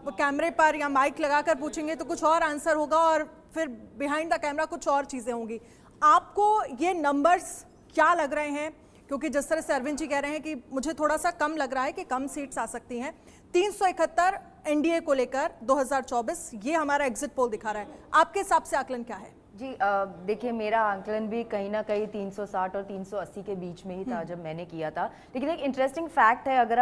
कैमरे पर या माइक लगाकर पूछेंगे तो कुछ और आंसर होगा और फिर बिहाइंड द कैमरा कुछ और चीज़ें होंगी। आपको ये नंबर्स क्या लग रहे हैं? क्योंकि जिस तरह से अरविंद जी कह रहे हैं कि मुझे थोड़ा सा कम लग रहा है कि कम सीट्स आ सकती हैं। 371 एनडीए को लेकर 2024 ये हमारा एग्जिट पोल दिखा रहा है। आपके हिसाब से आकलन क्या है? जी देखिए, मेरा आंकलन भी कहीं ना कहीं 360 और 380 के बीच में ही था जब मैंने किया था। लेकिन एक इंटरेस्टिंग फैक्ट है, अगर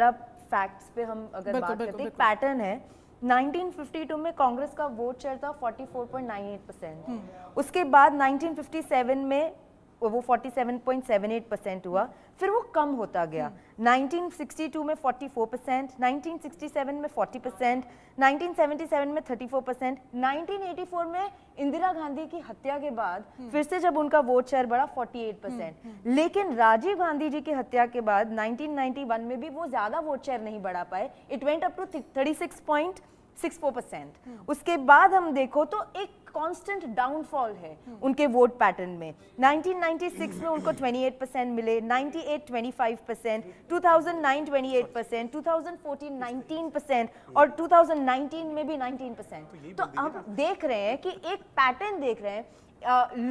आप फैक्ट्स पे हम अगर बात करते हैं, एक पैटर्न है। 1952 में कांग्रेस का वोट शेयर था 44.98%। उसके बाद 1957 में वो 47.78% हुआ, फिर वो कम होता गया। 1962 में 44%, 1967 में 40%, 1977 में 34%, 1984 में इंदिरा गांधी की हत्या के बाद फिर से जब उनका वोट शेयर बढ़ा 48%। लेकिन राजीव गांधी जी की हत्या के बाद 1991 में भी वो ज्यादा वोट शेयर नहीं बढ़ा पाए, इट वेंट अप टू 36.64%। उसके बाद हम देखो तो एक कांस्टेंट डाउनफॉल है उनके वोट पैटर्न में। 1996 में उनको 28% मिले, 98 25%, 2009 28%, 2014 19% और 2019 में भी 19%। तो अब देख रहे हैं कि एक पैटर्न देख रहे हैं,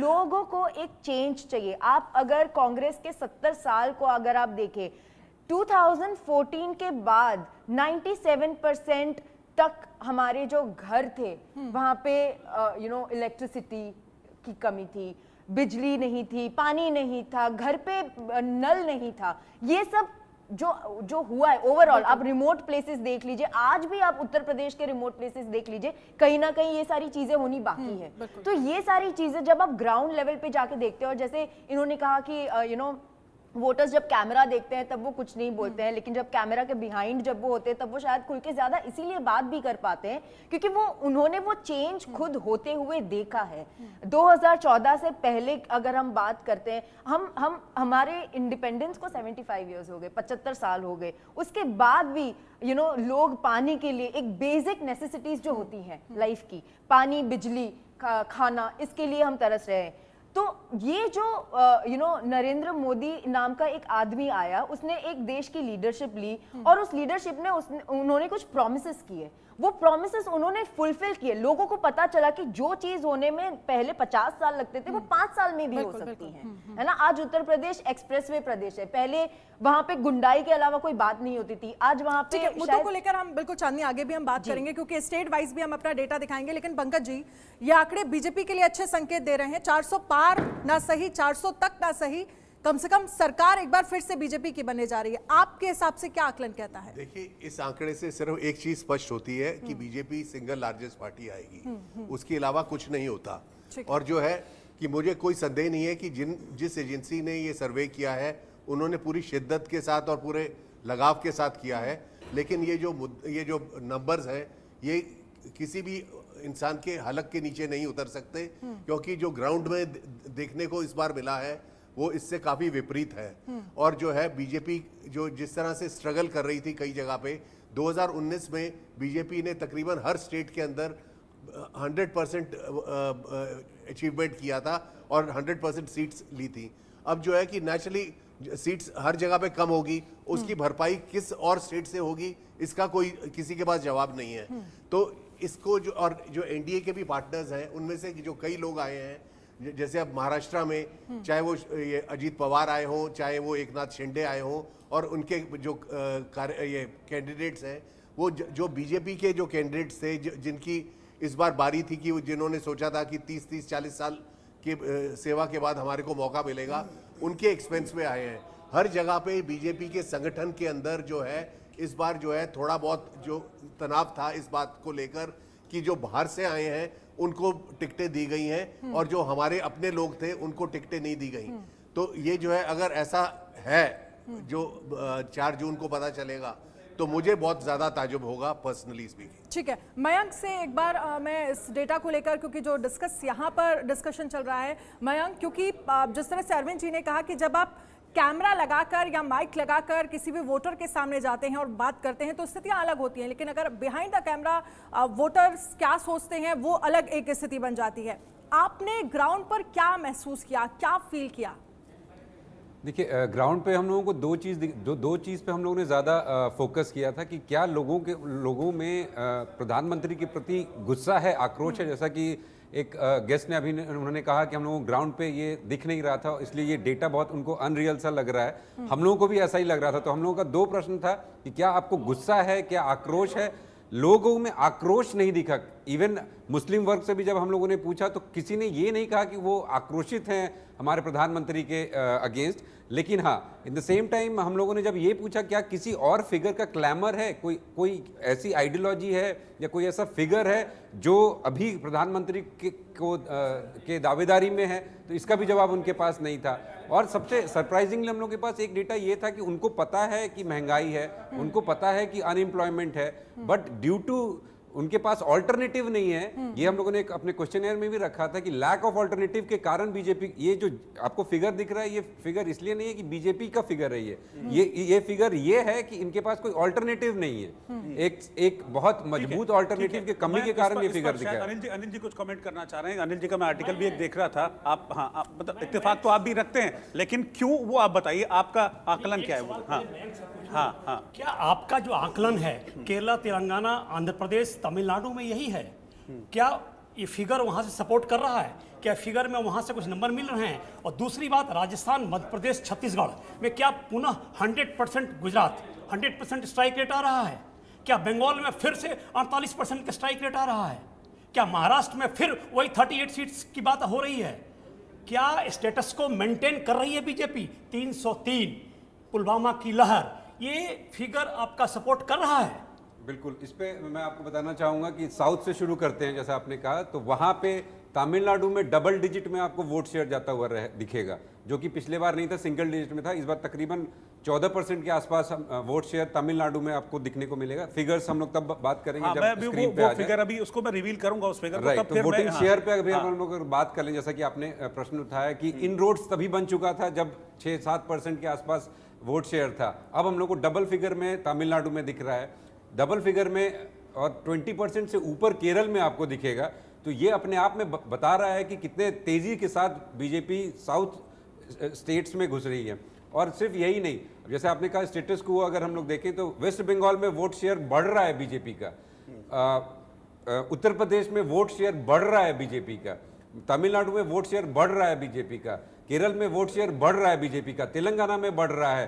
लोगों को एक चेंज चाहिए। आप अगर कांग्रेस के 70 साल को अगर आप देखें, 2014 के बाद 97% तक हमारे जो घर थे वहां पे इलेक्ट्रिसिटी की कमी थी, बिजली नहीं थी, पानी नहीं था, घर पे नल नहीं था। ये सब जो हुआ है ओवरऑल, आप रिमोट प्लेसेस देख लीजिए, आज भी आप उत्तर प्रदेश के रिमोट प्लेसेस देख लीजिए, कहीं ना कहीं ये सारी चीजें होनी बाकी है। तो ये सारी चीजें जब आप ग्राउंड लेवल पे जाके देखते हो, और जैसे इन्होंने कहा कि वोटर्स जब कैमरा देखते हैं तब वो कुछ नहीं बोलते हैं, लेकिन जब कैमरा के बिहाइंड जब वो होते हैं तब वो शायद खुल के ज्यादा इसीलिए बात भी कर पाते हैं क्योंकि उन्होंने वो चेंज खुद होते हुए देखा है। 2014 से पहले अगर हम बात करते हैं, हम हमारे इंडिपेंडेंस को 75 इयर्स हो गए, 75 साल हो गए। उसके बाद भी लोग पानी के लिए, एक बेसिक नेसेसिटीज जो होती हैं लाइफ की, पानी, बिजली, खाना, इसके लिए हम तरस रहे हैं। तो ये जो नरेंद्र मोदी नाम का एक आदमी आया, उसने एक देश की लीडरशिप ली और उस लीडरशिप में उन्होंने कुछ प्रॉमिसेस किए, वो प्रॉमिसेस उन्होंने फुलफिल किए। लोगों को पता चला कि जो चीज होने में पहले 50 साल लगते थे वो 5 साल में भी हो सकती है ना। आज उत्तर प्रदेश एक्सप्रेसवे प्रदेश है, पहले वहां पे गुंडाई के अलावा कोई बात नहीं होती थी, आज वहां पे मुद्दों को लेकर हम बिल्कुल चांदनी आगे भी हम बात करेंगे क्योंकि स्टेट वाइज भी हम अपना डेटा दिखाएंगे। लेकिन पंकज जी, ये आंकड़े बीजेपी के लिए अच्छे संकेत दे रहे हैं। 400 पार ना सही, 400 तक ना सही, कम से कम सरकार एक बार फिर से बीजेपी की बनने जा रही है। आपके हिसाब से क्या आकलन कहता है? देखिए, इस आंकड़े से सिर्फ एक चीज स्पष्ट होती है कि बीजेपी सिंगल लार्जेस्ट पार्टी आएगी, उसके अलावा कुछ नहीं होता। और जो है कि मुझे कोई संदेह नहीं है कि जिस एजेंसी ने ये सर्वे किया है उन्होंने पूरी शिद्दत के साथ और पूरे लगाव के साथ किया है। लेकिन ये जो नंबर्स हैं ये किसी भी इंसान के हलक के नीचे नहीं उतर सकते, क्योंकि जो ग्राउंड में देखने को इस बार मिला है वो इससे काफी विपरीत है। और जो है बीजेपी जो जिस तरह से स्ट्रगल कर रही थी कई जगह पे, 2019 में बीजेपी ने तकरीबन हर स्टेट के अंदर 100% अचीवमेंट किया था और 100% सीट्स ली थी। अब जो है कि नेचुरली सीट्स हर जगह पे कम होगी, उसकी भरपाई किस और स्टेट से होगी इसका कोई किसी के पास जवाब नहीं है। तो इसको जो एनडीए के भी पार्टनर्स हैं उनमें से जो कई लोग आए हैं, जैसे अब महाराष्ट्र में चाहे वो ये अजीत पवार आए हों, चाहे वो एकनाथ शिंदे आए हों, और उनके जो ये कैंडिडेट्स हैं वो जो बीजेपी के जो कैंडिडेट्स थे जिनकी इस बार बारी थी कि जिन्होंने सोचा था कि 30-40 साल की सेवा के बाद हमारे को मौका मिलेगा, उनके एक्सपेंस में आए हैं। हर जगह पे बीजेपी के संगठन के अंदर जो है इस बार जो है थोड़ा बहुत जो तनाव था इस बात को लेकर कि जो बाहर से आए हैं उनको टिकटें दी गई हैं और जो हमारे अपने लोग थे उनको टिकटें नहीं दी गई। तो ये जो है अगर ऐसा है जो 4 जून को पता चलेगा तो मुझे बहुत ज्यादा ताजुब होगा पर्सनली स्पीकिंग। ठीक है, मयंक से एक बार मैं इस डेटा को लेकर, क्योंकि जो यहाँ पर डिस्कशन चल रहा है मयंक, क्योंकि जिस तरह से अरविंद जी ने कहा कि जब आप कैमरा लगाकर या माइक लगाकर किसी भी वोटर के सामने जाते हैं और बात करते हैं तो स्थितियां अलग होती हैं, लेकिन अगर बिहाइंड द कैमरा वोटर्स क्या सोचते हैं वो अलग एक स्थिति बन जाती है। आपने ग्राउंड पर क्या महसूस किया, क्या फील किया? देखिए ग्राउंड पे हम लोगों को दो चीज़ पे हम लोगों ने ज़्यादा फोकस किया था कि क्या लोगों में प्रधानमंत्री के प्रति गुस्सा है, आक्रोश है। जैसा कि एक गेस्ट ने उन्होंने कहा कि हम लोगों को ग्राउंड पे ये दिख नहीं रहा था, इसलिए ये डेटा बहुत उनको अनरियल सा लग रहा है। हम लोगों को भी ऐसा ही लग रहा था। तो हम लोगों का दो प्रश्न था कि क्या आपको गुस्सा है, क्या आक्रोश है। लोगों में आक्रोश नहीं दिखा। इवन मुस्लिम वर्ग से भी जब हम लोगों ने पूछा तो किसी ने ये नहीं कहा कि वो आक्रोशित हैं हमारे प्रधानमंत्री के अगेंस्ट। लेकिन हाँ, इन द सेम टाइम हम लोगों ने जब ये पूछा क्या किसी और फिगर का क्लैमर है, कोई ऐसी आइडियोलॉजी है या कोई ऐसा फिगर है जो अभी प्रधानमंत्री के दावेदारी में है, तो इसका भी जवाब उनके पास नहीं था। और सबसे सरप्राइजिंगली हम लोग के पास एक डेटा ये था कि उनको पता है कि महंगाई है, उनको पता है कि अनएम्प्लॉयमेंट है, बट ड्यू टू उनके पास ऑल्टरनेटिव नहीं है। ये हम लोगों ने अपने क्वेश्चनर में भी रखा था कि लैक ऑफ ऑल्टरनेटिव के कारण बीजेपी, ये जो आपको फिगर दिख रहा है, ये फिगर इसलिए नहीं है कि बीजेपी का फिगर है ये फिगर ये है कि इनके पास कोई ऑल्टरनेटिव नहीं है। एक बहुत मजबूत ऑल्टरनेटिव के कमी के कारण ये फिगर दिखा है। अनिल जी कुछ कमेंट करना चाह रहे हैं। अनिल जी का मैं आर्टिकल भी एक देख रहा था। आप मतलब इत्तेफाक तो आप भी रखते हैं, लेकिन क्यों वो आप बताइए, आपका आकलन क्या है वो? हाँ, क्या आपका जो आकलन है केरला, तेलंगाना, आंध्र प्रदेश, तमिलनाडु में यही है? क्या ये फिगर वहां से सपोर्ट कर रहा है? क्या फिगर में वहां से कुछ नंबर मिल रहे हैं? और दूसरी बात, राजस्थान, मध्य प्रदेश, छत्तीसगढ़ में क्या पुनः 100%, गुजरात 100% स्ट्राइक रेट आ रहा है? क्या बंगाल में फिर से 48% का स्ट्राइक रेट आ रहा है? क्या महाराष्ट्र में फिर वही 38 सीट्स की बात हो रही है? क्या स्टेटस को मेंटेन कर रही है बीजेपी? 303, पुलवामा की लहर, ये फिगर आपका सपोर्ट कर रहा है? बिल्कुल। इस पे मैं आपको बताना चाहूंगा कि साउथ से शुरू करते हैं। जैसा आपने कहा, तो वहां पे तमिलनाडु में डबल डिजिट में आपको वोट शेयर जाता हुआ दिखेगा, जो कि पिछले बार नहीं था, सिंगल डिजिट में था। इस बार तकरीबन 14% के आसपास वोट शेयर तमिलनाडु में आपको दिखने को मिलेगा। फिगर्स हम लोग तब बात करेंगे जब स्क्रीन पे आ जाए। फिगर अभी उसको मैं रिवील करूंगा, उस फिगर को राइट। तब तो फिर वोटिंग मैं, शेयर पे अभी हम लोग अगर बात कर लें, जैसा कि आपने प्रश्न उठाया कि इन रोड्स तभी बन चुका था जब 6-7% के आसपास वोट शेयर था। अब हम लोग को डबल फिगर में तमिलनाडु में दिख रहा है, डबल फिगर में, और 20% से ऊपर केरल में आपको दिखेगा। तो ये अपने आप में बता रहा है कि कितने तेजी के साथ बीजेपी साउथ स्टेट्स में घुस रही है। और सिर्फ यही नहीं, जैसे आपने कहा स्टेटस को अगर हम लोग देखें तो वेस्ट बंगाल में वोट शेयर बढ़ रहा है बीजेपी का, उत्तर प्रदेश में वोट शेयर बढ़ रहा है बीजेपी का, तमिलनाडु में वोट शेयर बढ़ रहा है बीजेपी का, केरल में वोट शेयर बढ़ रहा है बीजेपी का, तेलंगाना में बढ़ रहा है।